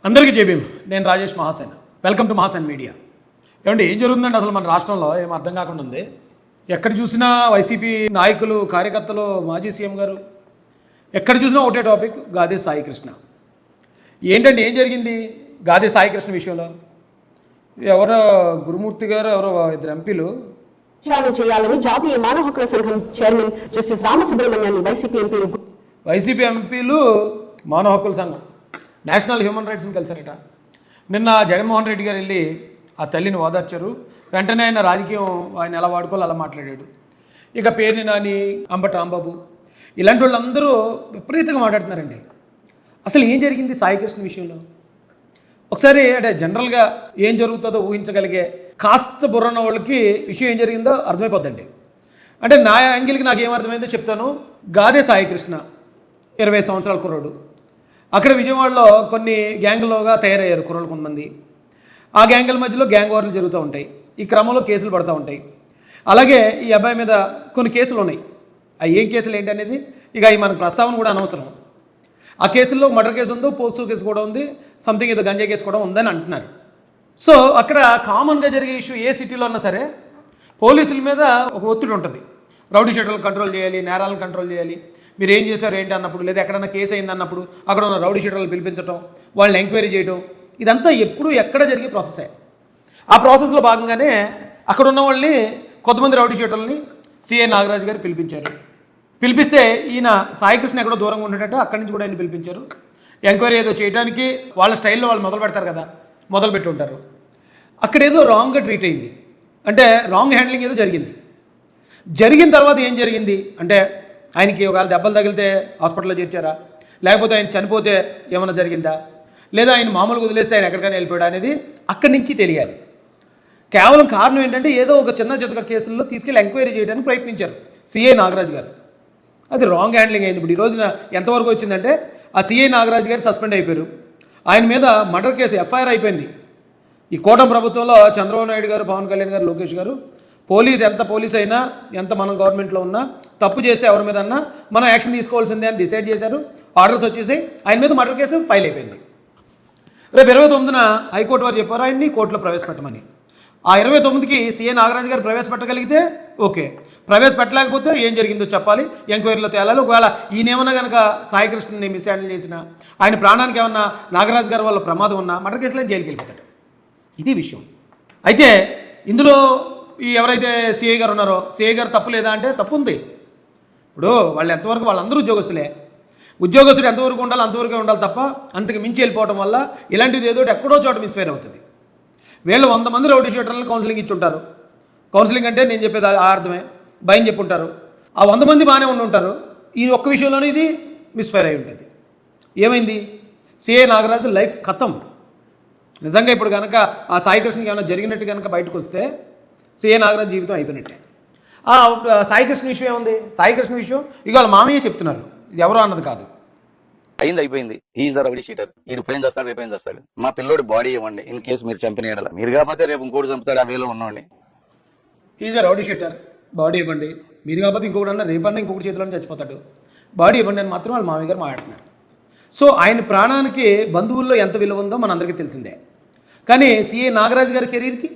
అందరికీ జేబీఎం. నేను Rajesh Mahasen. Welcome to Mahasen media. ఏమంటే ఏం జరుగుతుందండి అసలు మన రాష్ట్రంలో ఏం అర్థం కాకుండా ఉంది. ఎక్కడ చూసినా వైసీపీ నాయకులు, కార్యకర్తలు, మాజీ సీఎం గారు ఎక్కడ చూసినా ఒకటే టాపిక్, గాదే సాయికృష్ణ. ఏంటంటే ఏం జరిగింది గాదే సాయికృష్ణ విషయంలో? ఎవరో గురుమూర్తి గారు, ఎవరో ఇద్దరు ఎంపీలు చేయాలని జాతీయ మానవ హక్కుల సంఘం చైర్మన్ జస్టిస్ రామసుబ్రహ్మణ్యాన్ని వైసీపీ ఎంపీలు మానవ హక్కుల సంఘం నేషనల్ హ్యూమన్ రైట్స్ని కలిసారట. నిన్న జగన్మోహన్ రెడ్డి గారు వెళ్ళి ఆ తల్లిని ఓదార్చారు. వెంటనే ఆయన రాజకీయం ఆయన ఎలా వాడుకోవాలి అలా మాట్లాడాడు. ఇక పేర్ని నాని, అంబటి రాంబాబు ఇలాంటి వాళ్ళందరూ విపరీతంగా మాట్లాడుతున్నారండి. అసలు ఏం జరిగింది సాయికృష్ణ విషయంలో? ఒకసారి అంటే జనరల్గా ఏం జరుగుతుందో ఊహించగలిగే కాస్త బుర్రన్న వాళ్ళకి విషయం ఏం జరిగిందో అర్థమైపోద్దండి. అంటే నా యాంగిల్కి నాకు ఏమర్థమైందో చెప్తాను. గాదే సాయికృష్ణ 25 సంవత్సరాల కుర్రాడు. అక్కడ విజయవాడలో కొన్ని గ్యాంగులుగా తయారయ్యారు కుర్రలు కొంతమంది. ఆ గ్యాంగుల మధ్యలో గ్యాంగ్ వార్లు జరుగుతూ ఉంటాయి. ఈ క్రమంలో కేసులు పడుతూ ఉంటాయి. అలాగే ఈ అబ్బాయి మీద కొన్ని కేసులు ఉన్నాయి. ఆ ఏం కేసులు ఏంటి అనేది ఇక ఈ మనకు ప్రస్తావన కూడా అనవసరం. ఆ కేసుల్లో మర్డర్ కేసు ఉంది, పోక్సో కేసు కూడా ఉంది, సంథింగ్ ఏదో గంజా కేసు కూడా ఉందని అంటున్నారు. సో అక్కడ కామన్గా జరిగే ఇష్యూ ఏ సిటీలో ఉన్నా సరే పోలీసుల మీద ఒక ఒత్తిడి ఉంటుంది. రౌడీ షీటర్లను కంట్రోల్ చేయాలి, నేరాలను కంట్రోల్ చేయాలి. మీరు ఏం చేశారు ఏంటి అన్నప్పుడు, లేదా ఎక్కడన్నా కేసు అయింది అన్నప్పుడు అక్కడ ఉన్న రౌడీ షీటర్లను పిలిపించడం, వాళ్ళని ఎంక్వైరీ చేయడం, ఇదంతా ఎప్పుడు ఎక్కడ జరిగే ప్రాసెసే. ఆ ప్రాసెస్లో భాగంగానే అక్కడ ఉన్న వాళ్ళని కొంతమంది రౌడీ షీటర్లని సిఐ నాగరాజు గారు పిలిపించారు. పిలిపిస్తే ఈయన సాయికృష్ణ ఎక్కడో దూరంగా ఉండేటట్టు అక్కడి నుంచి కూడా ఆయన పిలిపించారు. ఎంక్వైరీ ఏదో చేయడానికి వాళ్ళ స్టైల్లో వాళ్ళు మొదలు పెడతారు కదా, మొదలు పెట్టి ఉంటారు. అక్కడ ఏదో రాంగ్గా ట్రీట్ అయింది, అంటే రాంగ్ హ్యాండ్లింగ్ ఏదో జరిగింది. జరిగిన తర్వాత ఏం జరిగింది అంటే ఆయనకి ఒకవేళ దెబ్బలు తగిలితే హాస్పిటల్లో చేర్చారా, లేకపోతే ఆయన చనిపోతే ఏమైనా జరిగిందా, లేదా ఆయన మామూలుగా వదిలేస్తే ఆయన ఎక్కడికైనా వెళ్ళిపోయాడా అనేది అక్కడి నుంచి తెలియాలి. కేవలం కారణం ఏంటంటే ఏదో ఒక చిన్న చితక కేసుల్లో తీసుకెళ్ళి ఎంక్వైరీ చేయడానికి ప్రయత్నించారు సిఐ నాగరాజు గారు. అది రాంగ్ హ్యాండ్లింగ్ అయింది. ఇప్పుడు ఈ రోజున ఎంతవరకు వచ్చిందంటే ఆ సిఐ నాగరాజు గారు సస్పెండ్ అయిపోయారు. ఆయన మీద మర్డర్ కేసు ఎఫ్ఐఆర్ అయిపోయింది. ఈ కూటమి ప్రభుత్వంలో చంద్రబాబు నాయుడు గారు, పవన్ కళ్యాణ్ గారు, లోకేష్ గారు ఎంత పోలీస్ అయినా, ఎంత మనం గవర్నమెంట్లో ఉన్నా తప్పు చేస్తే ఎవరి మీద అన్నా మనం యాక్షన్ తీసుకోవాల్సిందే అని డిసైడ్ చేశారు. ఆర్డర్స్ వచ్చేసి ఆయన మీద మర్డర్ కేసు ఫైల్ అయిపోయింది. రేపు 29న హైకోర్టు వారు చెప్పారు ఆయన్ని కోర్టులో ప్రవేశపెట్టమని. ఆ 29కి సీఏ నాగరాజు గారు ప్రవేశపెట్టగలిగితే ఓకే, ప్రవేశపెట్టలేకపోతే ఏం జరిగిందో చెప్పాలి, ఎంక్వైరీలో తేలాలి. ఒకవేళ ఈయనేమన్నా కనుక సాయికృష్ణని మిస్ హ్యాండిల్ చేసినా, ఆయన ప్రాణానికి ఏమన్నా నాగరాజు గారి వల్ల ప్రమాదం ఉన్నా మర్డర్ కేసులో జైలుకి వెళ్ళిపోతాడు. ఇది విషయం. అయితే ఇందులో ఈ ఎవరైతే సిఐ గారు ఉన్నారో సిఐ గారు తప్పు లేదా అంటే తప్పు ఉంది. ఇప్పుడు వాళ్ళు ఎంతవరకు, వాళ్ళందరూ ఉద్యోగస్తులే. ఉద్యోగస్తుడు ఎంతవరకు ఉండాలి అంతవరకే ఉండాలి తప్ప అంతకు మించి వెళ్ళిపోవడం వల్ల ఇలాంటిది ఏదో ఎక్కడో చోట మిస్ఫైర్ అవుతుంది. వీళ్ళు 100 మంది రౌడీ షీటర్లను కౌన్సిలింగ్ ఇచ్చుంటారు. కౌన్సిలింగ్ అంటే నేను చెప్పేది ఆ అర్థమే, భయం చెప్పుంటారు. ఆ 100 మంది బాగానే ఉంటారు. ఈ ఒక్క విషయంలోనే ఇది మిస్ఫైర్ అయి ఉంటుంది. ఏమైంది? సిఐ నాగరాజు లైఫ్ ఖతం. నిజంగా ఇప్పుడు కనుక ఆ సాయికృష్ణకి ఏమైనా జరిగినట్టు కనుక బయటకు వస్తే సిఐ నాగరాజు జీవితం అయిపోయినట్టే. సాయికృష్ణ విషయం ఏముంది? సాయికృష్ణ విషయం ఇవాళ మామయ్య చెప్తున్నారు, ఇది ఎవరో అన్నది కాదు. అయిపోయింది. Is the rowdy sheeter. వీడు ప్రేమ్ చేస్తాడు, రేపు ఏం చేస్తాడు. మా పిల్లోడి బాడీ ఇవ్వండి, ఇన్ కేసు మీరు చంపిన మీరు కాకపోతే రేపు ఇంకోటి చంపుతాడు. ఆ వేలో ఉన్నవాడిని. Is the rowdy sheeter, body ఇవ్వండి. మీరు కాకపోతే ఇంకొకటి అన్న రేపన్నా ఇంకొకటి చేతిలో చచ్చిపోతాడు, బాడీ ఇవ్వండి అని మాత్రం వాళ్ళ మామయ్య గారు మాట్లాడుతున్నారు. సో ఆయన ప్రాణానికి బంధువుల్లో ఎంత విలువ ఉందో మనందరికీ తెలిసిందే. కానీ సిఐ నాగరాజు గారి కెరీర్కి,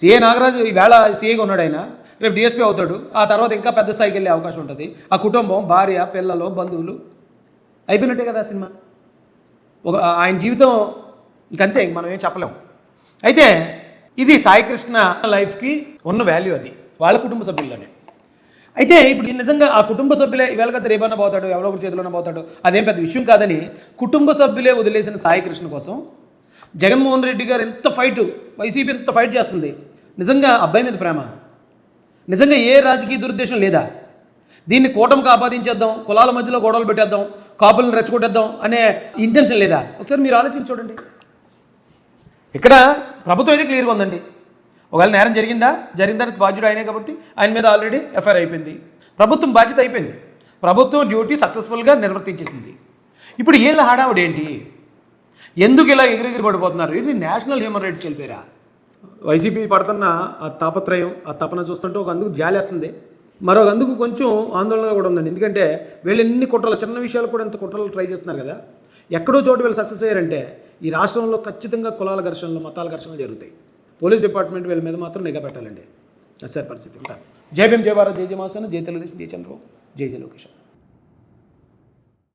సిఐ నాగరాజు ఈవేళ సిఐగా ఉన్నాడు, ఆయన రేపు డిఎస్పీ అవుతాడు. ఆ తర్వాత ఇంకా పెద్ద స్థాయికి వెళ్ళే అవకాశం ఉంటుంది. ఆ కుటుంబం, భార్య, పిల్లలు, బంధువులు అయిపోయినట్టే కదా సినిమా. ఆయన జీవితం ఇంకంతే, మనం ఏం చెప్పలేము. అయితే ఇది సాయికృష్ణ లైఫ్కి ఉన్న వాల్యూ, అది వాళ్ళ కుటుంబ సభ్యుల్లోనే. అయితే ఇప్పుడు నిజంగా ఆ కుటుంబ సభ్యులే ఈవేళ కదా రేపన్నా పోతాడు, ఎవరో ఒకటి చేతిలోనే పోతాడు, అదేం పెద్ద విషయం కాదని కుటుంబ సభ్యులే వదిలేసిన సాయికృష్ణ కోసం జగన్మోహన్ రెడ్డి గారు ఎంత ఫైట్, వైసీపీ ఎంత ఫైట్ చేస్తుంది. నిజంగా అబ్బాయి మీద ప్రేమ, నిజంగా ఏ రాజకీయ దురుద్దేశం లేదా? దీన్ని కూటమికి ఆపాదించేద్దాం, కులాల మధ్యలో గొడవలు పెట్టేద్దాం, కాపులను రెచ్చగొట్టేద్దాం అనే ఇంటెన్షన్ లేదా? ఒకసారి మీరు ఆలోచించి చూడండి. ఇక్కడ ప్రభుత్వం అయితే క్లియర్గా ఉందండి. ఒకవేళ నేరం జరిగిన దానికి బాధ్యుడు ఆయనే కాబట్టి ఆయన మీద ఆల్రెడీ ఎఫ్ఐఆర్ అయిపోయింది. ప్రభుత్వం బాధ్యత అయిపోయింది. ప్రభుత్వం డ్యూటీ సక్సెస్ఫుల్గా నిర్వర్తించేసింది. ఇప్పుడు వీళ్ళ హడావుడు ఏంటి? ఎందుకు ఇలా ఎగిరెగిరి పడిపోతున్నారు? ఇది నేషనల్ హ్యూమన్ రైట్స్కి వెళ్ళిపోయారా? వైసీపీ పడుతున్న ఆ తాపత్రయం, ఆ తపన చూస్తుంటే ఒక అందుకు జాలేస్తుంది, మరొక అందుకు కొంచెం ఆందోళనగా కూడా ఉందండి. ఎందుకంటే వీళ్ళు ఎన్ని కుట్రలు, చిన్న విషయాలు కూడా ఎంత కుట్రలు ట్రై చేస్తున్నారు కదా. ఎక్కడో చోటు వీళ్ళు సక్సెస్ అయ్యారంటే ఈ రాష్ట్రంలో ఖచ్చితంగా కులాల ఘర్షణలు మతాల ఘర్షణలు జరుగుతాయి. పోలీస్ డిపార్ట్మెంట్ వీళ్ళ మీద మాత్రం నిఘా పెట్టాలండి. అది సార్ పరిస్థితి. ఉంటాను. జై భీమ్, జై భారత్, జై జయ మాసన, జై తెలుగుదేశం, జై చంద్రబాబు, జై జయ లోకేష్.